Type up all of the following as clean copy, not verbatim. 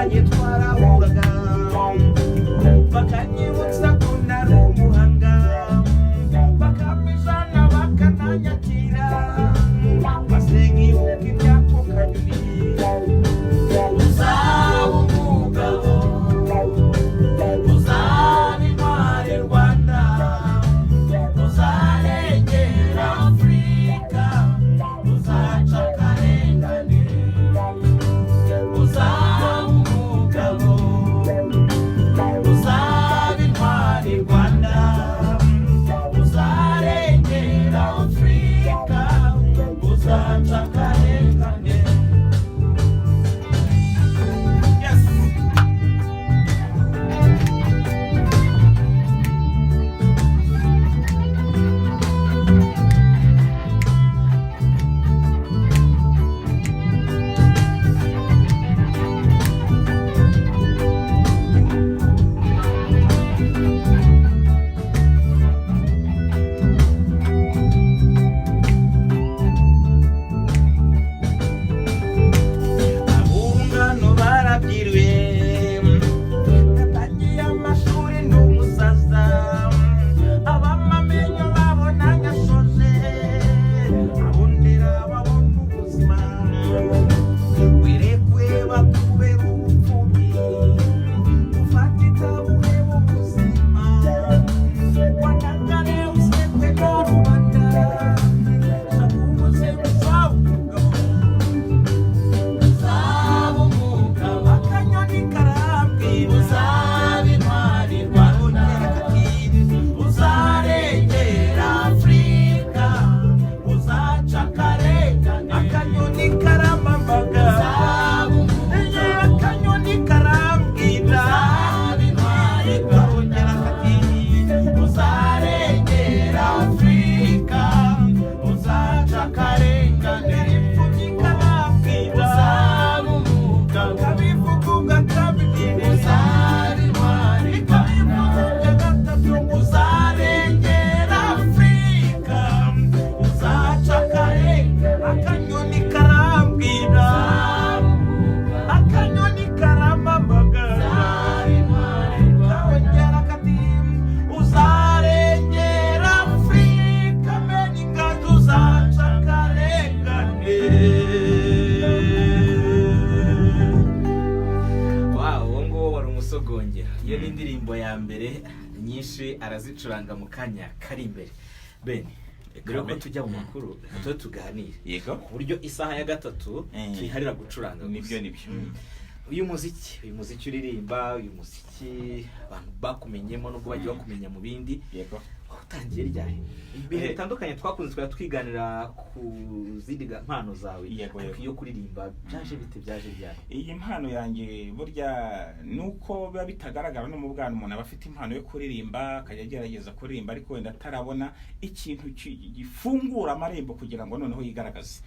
banye twarahuraga bakanyibutsa ko nari umuhanga bakamijana bakananyakira maze nkibuka ibyako kanyoni uzaba umugabo uzaba intwari Rwanda uzarengera Afurika uzaca akarengane uzaba umugabo uzaba intwari Rwanda uzarengera Afurika uzaca akarengane. Yes. Abungano barabyirwe natangiye amashuri ndi umusaza abamamenyo babona ngashoje abondera babona ubuzima wirekwe bakubera ubupfubyi ufata itabuhe mu buzima wanagare usekwe na rubanda shaka ubuzima bwawe uzaba umugabo akanyoni karambwira uzaba intwari Rwanda uzarengera Afurika uzaca akarengane akanyoni karamamaga akanyoni karambwira uzaba intwari Rwanda uzarengera Afurika uzaca akarengane imfubyi karambwira uzaba umugabo kabivuga kabibwira uzaba intwari kabivuga gatatu uzarengera Afurika uzaca akarengane akanyoni karambwira akanyoni karamamaga kongera kati uzarengera Afurika meni inganzo uzaca akarengane. Wow, uwo nguwo wari umusogongera. Iyo ni indirimbo ya mbere nyinshi arazicuranga mu kanya kari imbere. Ben, mbere yuko tujya mu makuru tujye tuganire Yego. ku buryo isaha ya gatatu tuyiharira gucuranga Nibyo. uyu muziki uririmba uyu muziki abantu bakumenyemo nubwo bagiye bakumenya mu bindi Yego. utangiye ryari ibihe bitandukanye twakunze twari twiganira ku zindi mpano zawe Yego. ariko iyo kuririmba byaje ryari Iyi mpano yanjye burya nuko biba bitagaragara no mu bwana umuntu aba afite impano yo kuririmba akajya agerageza kuririmba ariko wenda atarabona ikintu gifungura amarembo kugira ngo noneho yigaragaze.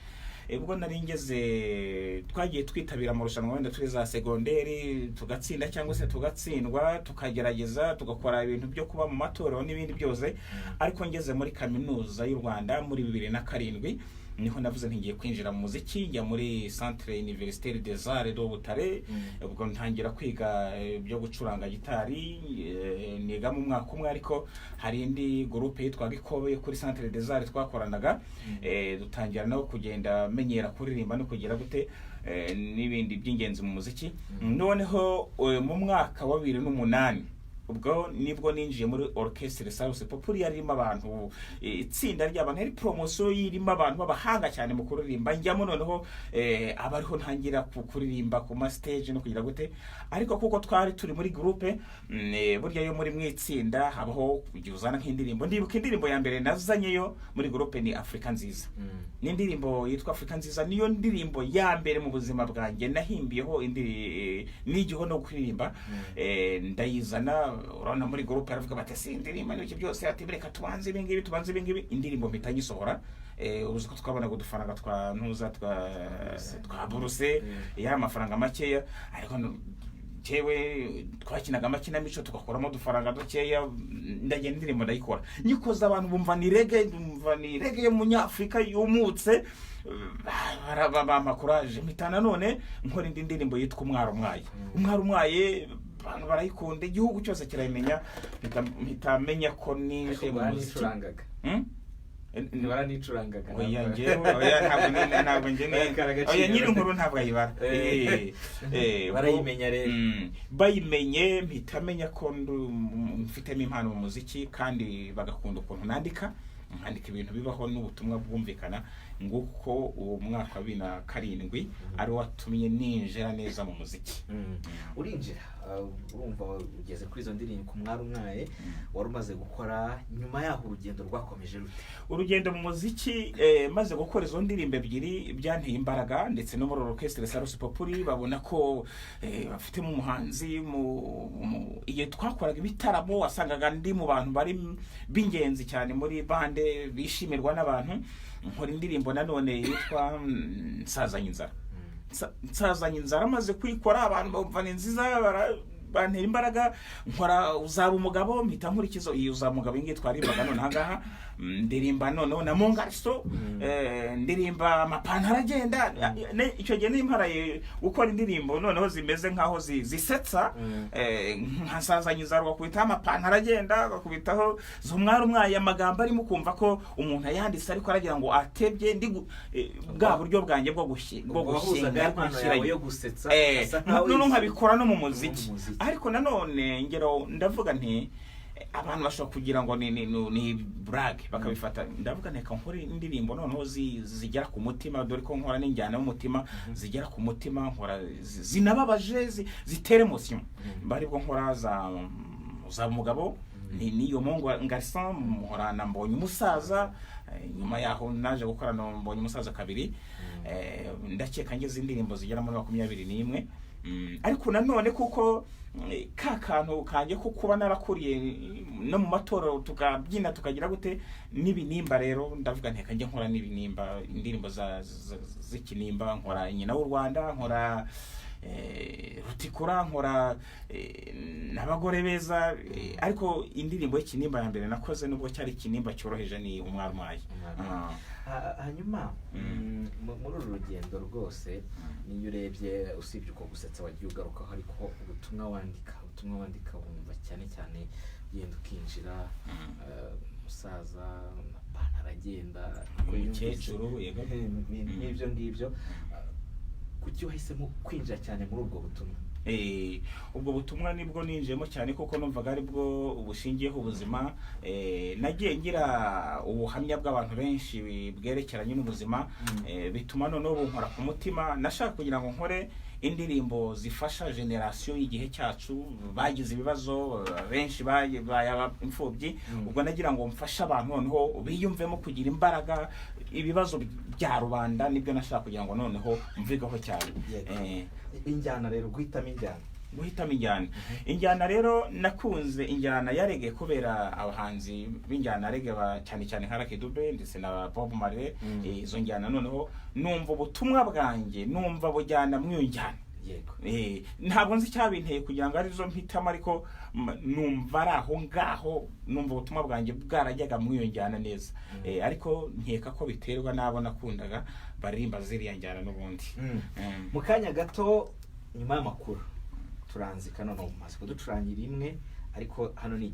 Ubwo nari ngeze twagiye twitabira amarushanwa wenda turi za segonderi tugatsinda cyangwa se tugatsindwa tukagerageza tugakora ibintu byo kuba mu matorero n'ibindi byose ariko ngeze muri kaminuza y'u Rwanda muri 2007 niho navuze ntigiye kwinjira mu muziki njya muri Centre Universitaire des Arts de Butare ubwo ntangira kwiga byo gucuranga gitari niga mu mwaka umwe ariko hari indi groupe yitwa Gikobe kuri Centre des Arts twakoranaga dutangira naho kugenda menyera kuririmba no kugira gute n'ibindi by'ingenzi mu muziki noneho mu mwaka wa 2008 ubwo nibwo ninjiye muri orchestre Salus Populi yarimo abantu itsinda ry'abantu ari promotion yirimo abantu babahanga cyane mu kuririmba njyamo noneho abariho ntangira kuririmba ku ma stage no kugira gute ariko kuko twari turi muri groupe burya yo muri mwitsinda habaho kugizana nk'indirimbo ndibuka indirimbo ya mbere nazanyeyo muri groupe ni Afrika Nziza ni indirimbo yitwa Afrika Nziza niyo ndirimbo ya mbere mu buzima bwanjye nahimbiyeho nigiho no kuririmba ndayizana urana muri groupe aravuga bati indirimbo n'iki byose ati reka tubanze ibingibi indirimbo mpitagisohora ubuze ko twabona gudufaranga twa ntuza twa buruse ya mafaranga makeya ariko jewe twakinaga amakinamico tugakoramo dufaranga dukeya ndagenda indirimbo ndayikora nyikoza abantu bumva ni reggae yo mu Afrika yumutse bamakuraje mpita nanone nkora indi ndirimbo yitwa Umwaro Umwaye. Umwaro Umwaye abantu barayikunda, igihugu cyose kirayimenya, mpita menya ko nije mu muziki. Ntibaranicuranga oya ntabwo oya nyiri inkuru ntabwo ayibara barayimenya rero. Bayimenye mpita menya ko mfitemo impano mu muziki, kandi bagakunda ukuntu nandika ibintu bibaho n'ubutumwa bwumvikana, nguko uwo mwaka wa 2007 ari watumye ninjira neza mu muziki. Urinjira urumva ugeze kuri izo ndirimbo ku Mwaro Umwaye wari umaze gukora, nyuma yaho urugendo rwakomeje rute? Urugendo mu muziki maze gukora izo ndirimbo ebyiri byanteye imbaraga, ndetse no muri orchestre Salus Populi babona ko bafite mu muhanzi iyo twakoraga ibitaramo wasangaga ndi mu bantu bari bingenzi cyane muri bande bishimirwa n'abantu. Nkora indirimbo nanone yitwa Nsazanye Inzara. Nsazanye Inzara maze kwikora abantu bumva ni nziza, bantera imbaraga. Nkora Uzaba Umugabo, mpita nkurikizo iyo Uzaba Umugabo ingi twarimbaga none ahangaha, ndirimba none na Mongariso, ndirimba Amapantaro Agenda. Icyo gihe nimparaye gukora indirimbo noneho zimeze nkaho zisetsa, nka Nsazanye Inzara bakubitaho Amapantaro Agenda, bakubitaho Umwaro Umwaye, amagambo arimo kumva ko umuntu yanditse ariko aragira ngo atebye bwa buryo bwanjye bwo gushinga yo gusetsa, none nkabikora no mu muziki. Ariko nanone ngero ndavuga nti abantu bashobora kugira ngo ni brag bakabifata, ndavuga neka nkora indirimbo noneho zigera ku mutima, dore ko nkora n'injyana y'umutima zigera ku mutima, nkora zinababaje zitere emotion. Bari bwo nkora Uzaba Umugabo, niyo Mongariso, nkora na Mbonye Umusaza, nyuma yaho naje gukora no Mbonye Umusaza kabiri. Ndakeka ngeze indirimbo zigera muri 21. Ariko nanone kuko kantu kanje ko kuba narakuriye no mu matorero tukabyina tukagira gute n'ibinimba, rero ndavuga nteka nje nkora n'ibinimba, indirimbo z'ikinimba, nkora Nyina w'u Rwanda, nkora Rutikura, nkora n'Abagore Beza. Ariko indirimbo y'ikinimba ya mbere nakoze nubwo cyari ikinimba cyoroheje ni Umwaro Umwaye. Hanyuma muri uru rugendo rwose niyo urebye, usibye uko gusetsa wagiye ugarukaho, ariko ubutumwa wandika wumva cyane cyane yenda ukinjira Umusaza, Amapantaro Agenda, Umukecuru, n'ibyo ngibyo. Kuki wahisemo kwinjira cyane muri ubwo butumwa? Ubwo butumwa nibwo ninjiyemo cyane kuko numvaga ari bwo ubushingiyeho ubuzima. Nagiye ngira ubuhamya bw'abantu benshi bwerekeranye n'ubuzima, bituma noneho bunkora ku mutima. Nashaka kugira ngo nkore indirimbo zifasha generation y'igihe cyacu bagize ibibazo, benshi bayaba imfubyi. Ubwo nagira ngo mfashe abantu noneho biyumvemo kugira imbaraga, ibibazo bya rubanda nibyo nashaka kugira ngo noneho mvigaho cyane. Injyana rero guhitamo injyana. Injyana rero nakunze injyana ya reggae kubera abahanzi b'injyana reggae cyane cyane nka Lucky Dube ndetse na Bob Marley. Izo njyana noneho numva ubutumwa bwanjye numva bujyana mu njyana. Ntabwo nzi cyabinteye kugira ngo arizo mpitamo, ariko numva ari aho ngaho, numva ubutumwa bwanjye bwarajyaga mu njyana neza. Ariko nkeka ko biterwa n'abo nakundaga baririmba ziriya njyana n'ubundi. Mu kanya gato nyuma y'amakuru turanzika none maze kuducurangira imwe, ariko hano ni